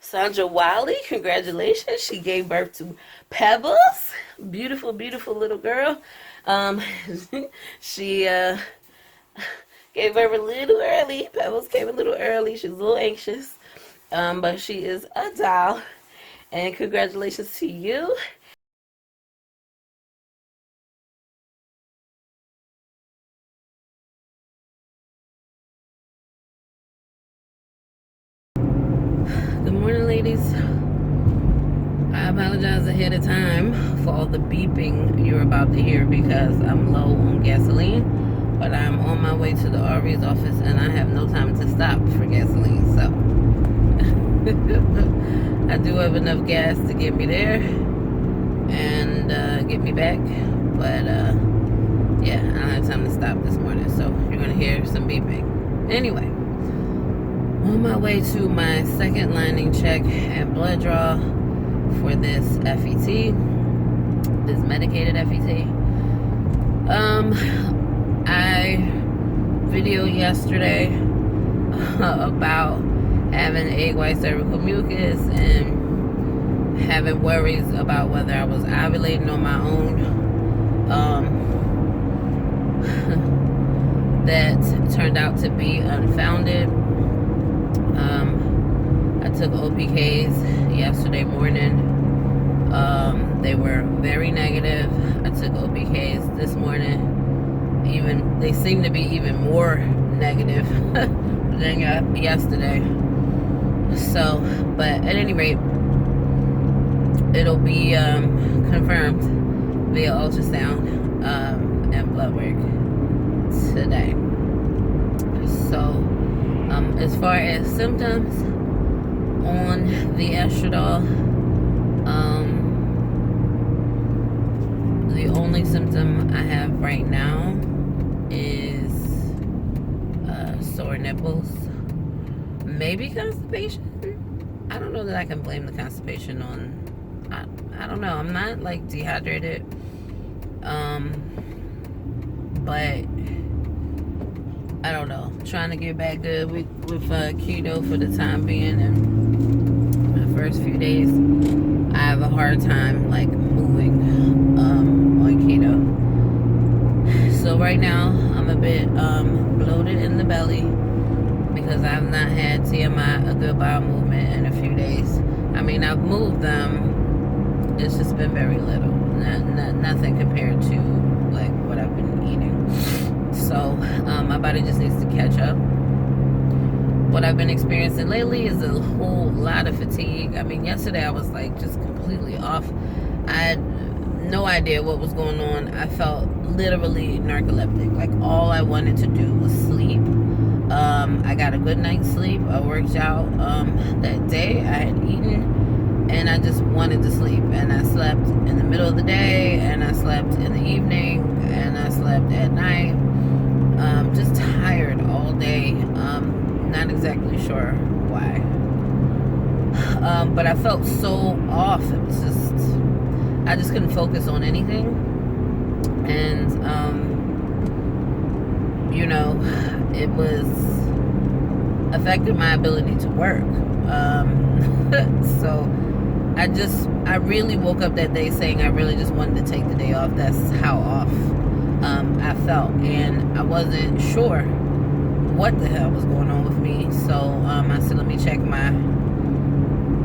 Sandra Wiley, congratulations. She gave birth to Pebbles. Beautiful, beautiful little girl. Um, she gave birth a little early. Pebbles came a little early. She was a little anxious. But she is a doll. And congratulations to you. Good morning, ladies. I apologize ahead of time for all the beeping you're about to hear because I'm low on gasoline, but I'm on my way to the RV's office and I have no time to stop for gasoline. So I do have enough gas to get me there and get me back, but yeah, I don't have time to stop this morning, so you're gonna hear some beeping. Anyway, on my way to my second lining check and blood draw for this FET, this medicated FET. I videoed yesterday about having egg white cervical mucus and having worries about whether I was ovulating on my own. That turned out to be unfounded. I took OPKs yesterday morning. They were very negative. I took OPKs this morning. They seem to be even more negative than yesterday. So, but at any rate, it'll be confirmed via ultrasound and blood work today. So, as far as symptoms on the estradiol, the only symptom I have right now is sore nipples, maybe constipation. I don't know that I can blame the constipation on, I don't know, I'm not like dehydrated, but I don't know, trying to get back good with keto for the time being, and the first few days I have a hard time like moving on keto. So right now I'm a bit bloated in the belly because I've not had TMI, a good bowel movement, in a few days. I mean, I've moved them, it's just been very little, nothing compared to like what I've been eating. So my body just needs to catch up. What I've been experiencing lately is a whole lot of fatigue. I mean, yesterday I was like just completely off. I had no idea what was going on. I felt literally narcoleptic. Like all I wanted to do was sleep. I got a good night's sleep. I worked out that day. I had eaten and I just wanted to sleep. And I slept in the middle of the day, and I slept in the evening, and I slept at night. Just tired all day. Not exactly sure why. But I felt so off. It was just, I just couldn't focus on anything. And, you know, it was affected my ability to work. So I really woke up that day saying I really just wanted to take the day off. That's how off I felt, and I wasn't sure what the hell was going on with me. So I said, let me check my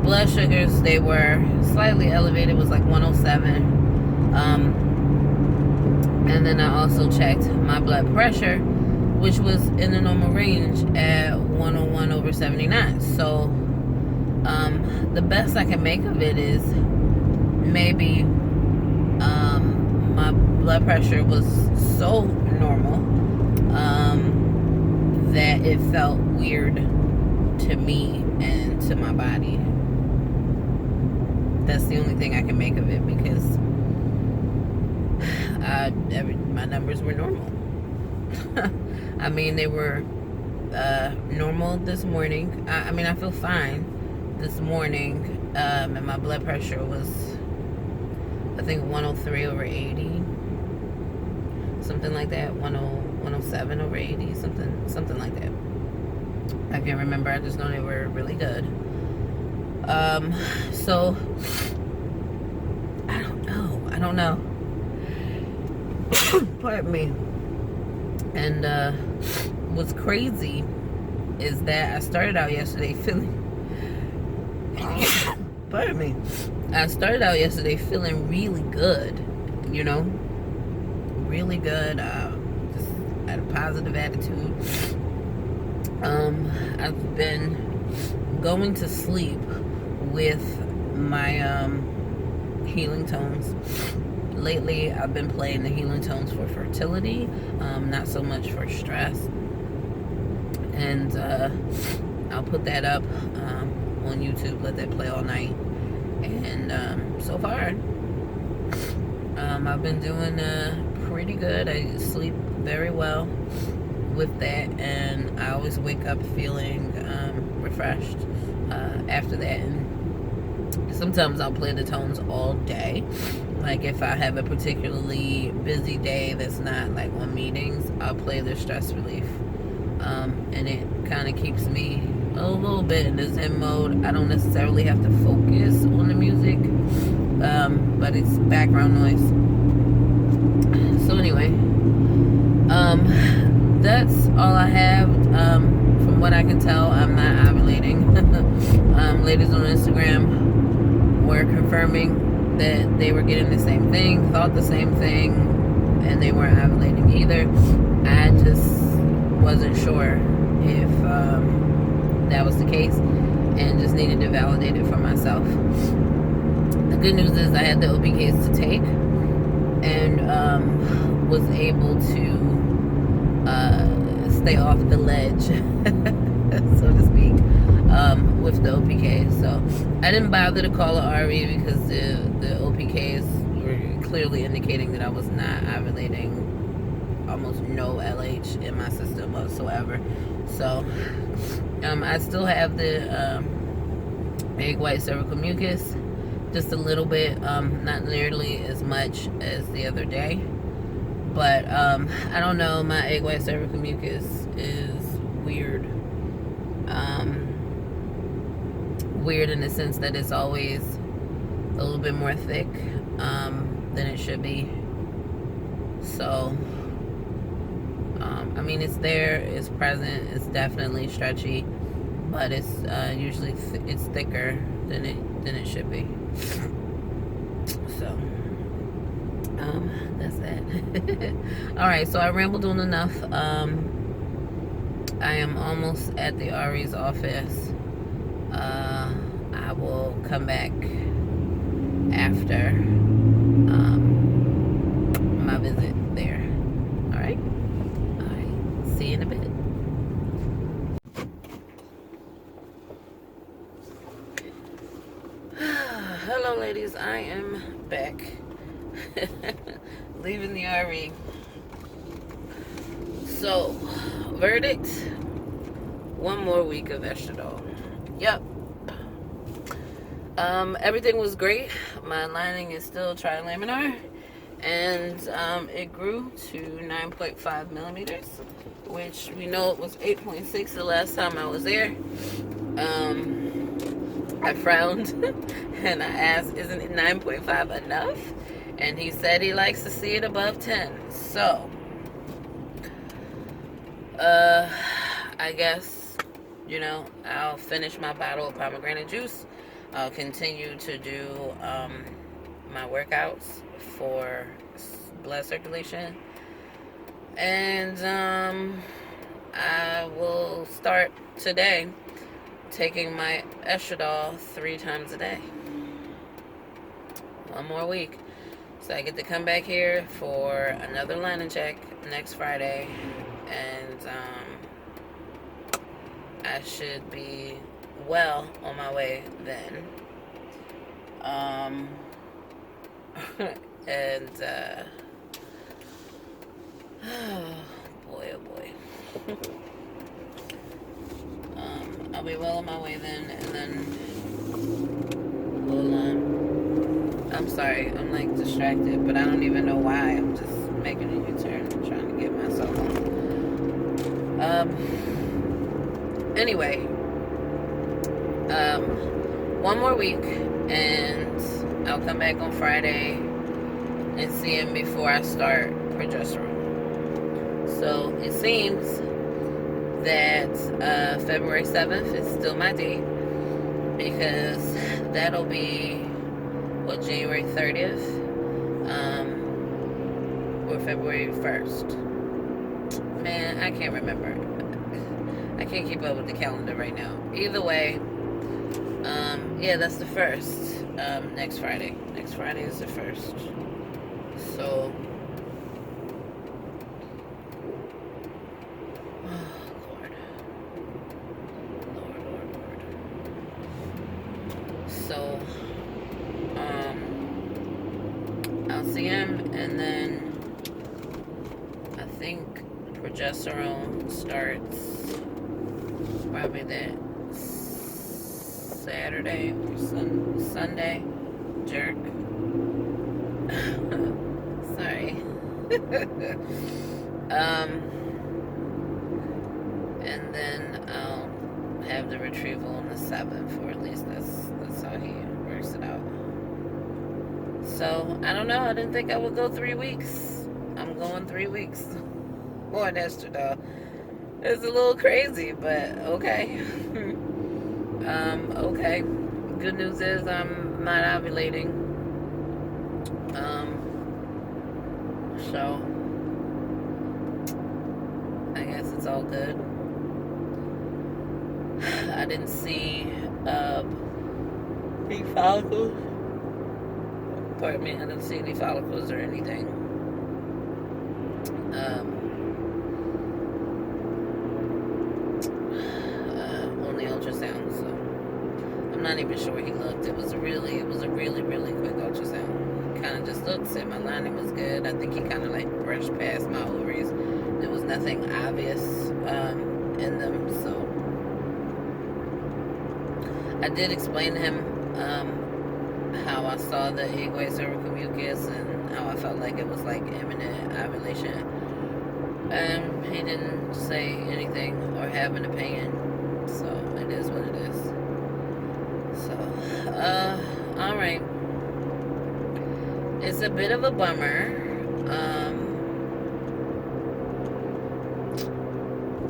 blood sugars. They were slightly elevated. It was like 107. And then I also checked my blood pressure, which was in the normal range at 101/79. So the best I can make of it is maybe my blood pressure was so normal that it felt weird to me and to my body. That's the only thing I can make of it, because my numbers were normal. I mean, they were normal this morning. I mean, I feel fine this morning, and my blood pressure was, I think, 103/80, something like that. 107/80, something like that. I can't remember. I just know they were really good. So I don't know. Pardon me. And what's crazy is that I started out yesterday feeling pardon me. I started out yesterday feeling really good, you know, really good. Just had a positive attitude. I've been going to sleep with my healing tones. Lately, I've been playing the healing tones for fertility, not so much for stress. And I'll put that up on YouTube, let that play all night. And so far, I've been doing pretty good. I sleep very well with that, and I always wake up feeling refreshed after that. And sometimes I'll play the tones all day. Like if I have a particularly busy day that's not like on meetings, I'll play the stress relief. And it kind of keeps me a little bit in the Zen mode. I don't necessarily have to focus on the music, but it's background noise. So anyway, that's all I have. From what I can tell, I'm not ovulating. Ladies on Instagram were confirming that they were getting the same thing, thought the same thing, and they weren't ovulating either. I just wasn't sure if that was the case, and just needed to validate it for myself. The good news is I had the OPKs to take, and was able to stay off the ledge, so to speak, with the OPK. So I didn't bother to call a RE because the OPKs were clearly indicating that I was not ovulating. Almost no LH in my system whatsoever. So I still have the egg white cervical mucus, just a little bit, not nearly as much as the other day. But I don't know, my egg white cervical mucus is weird. Weird in the sense that it's always a little bit more thick than it should be. So I mean, it's there, it's present, it's definitely stretchy, but it's usually it's thicker than it should be. So that's that. All right, so I rambled on enough. I am almost at the RE's office. I will come back after my visit there. All right. See you in a bit. Hello ladies, I am back. Leaving the RE. So, verdict, 1 more week of estradiol. Yep. Everything was great. My lining is still trilaminar, and it grew to 9.5 millimeters, which we know it was 8.6 the last time I was there. I frowned and I asked, isn't it 9.5 enough? And he said he likes to see it above 10. So, I guess, you know, I'll finish my bottle of pomegranate juice. I'll continue to do my workouts for blood circulation. And I will start today taking my estradiol 3 times a day. 1 more week. So I get to come back here for another lining check next Friday. And I should be well on my way then. And boy, oh boy. I'll be well on my way then, and then we'll I'm sorry, I'm like distracted, but I don't even know why. I'm just making a U-turn, trying to get myself home. Anyway, one more week, and I'll come back on Friday and see him before I start progesterone. So it seems that February 7th is still my date, because that'll be January 30th or February 1st. Man, I can't remember. I can't keep up with the calendar right now. Either way, yeah, that's the 1st. Next Friday. Next Friday is the 1st. So, Lord. So, I'll see him, and then I think progesterone starts probably that Saturday or Sunday. Jerk. Sorry. And then I'll have the retrieval on the 7th, or at least that's how he works it out. So, I don't know. I didn't think I would go 3 weeks. I'm going 3 weeks on estradiol. It's a little crazy, but okay. Okay. Good news is I'm not ovulating. So I guess it's all good. I didn't see any follicles. Pardon me, I didn't see any follicles or anything. On the ultrasound, so I'm not even sure he looked. It was a really quick ultrasound. Kind of just looked, said my lining was good. I think he kind of like brushed past my ovaries. There was nothing obvious in them, so I did explain to him how I saw the egg white cervical mucus and how I felt like it was like imminent ovulation. He didn't say anything or have an opinion, so it is what it is. So, alright. It's a bit of a bummer.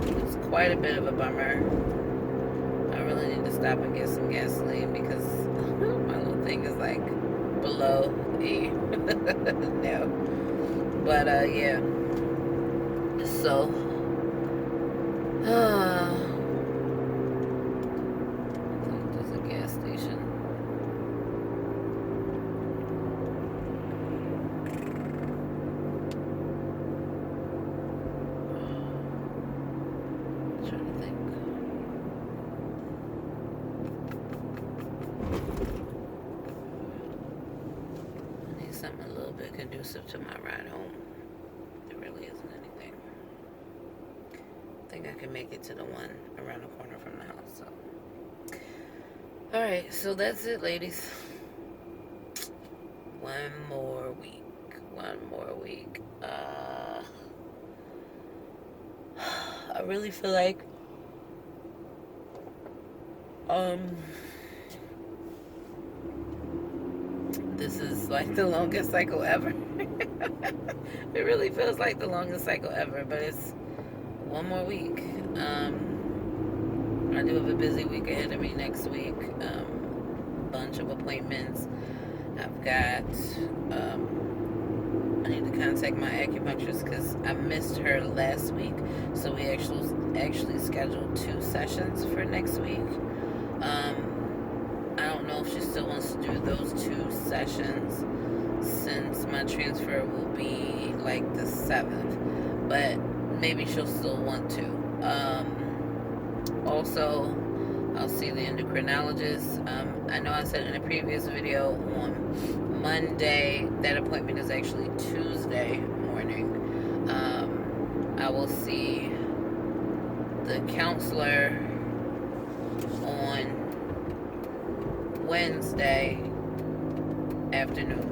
It's quite a bit of a bummer. I really need to stop and get some gasoline because my little thing is like below E. No. But, yeah. So, there's a gas station. I'm trying to think. I need something a little bit conducive to my ride home. There really isn't anything. I think I can make it to the one around the corner from the house. So, alright, so that's it, ladies. One more week. I really feel like this is like the longest cycle ever. It really feels like the longest cycle ever, but it's one more week. I do have a busy week ahead of me next week. Bunch of appointments. I've got I need to contact my acupuncturist because I missed her last week, so we actually scheduled 2 sessions for next week. I don't know if she still wants to do those 2 sessions since my transfer will be like the 7th, but maybe she'll still want to. Also, I'll see the endocrinologist. I know I said in a previous video on Monday, that appointment is actually Tuesday morning. I will see the counselor on Wednesday afternoon.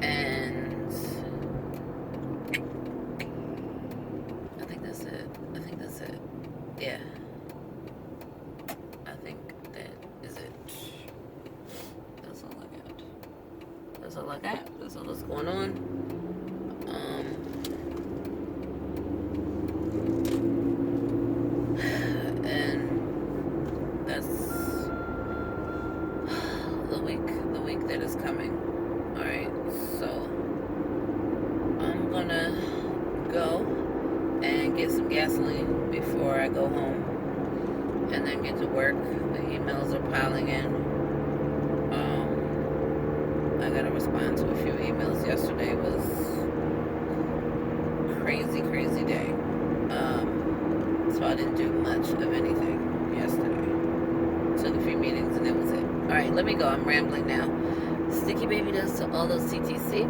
And I think that's it. Yeah. I think That's all that's going on. And that's the week that is coming. All right, so I'm gonna go and get some gasoline before I go home, and then get to work. The emails are piling in. I gotta respond to a few emails. Yesterday was crazy day. So I didn't do much of anything yesterday. Took a few meetings and that was it. All right, let me go. I'm rambling now. Sticky baby does to all those TTC.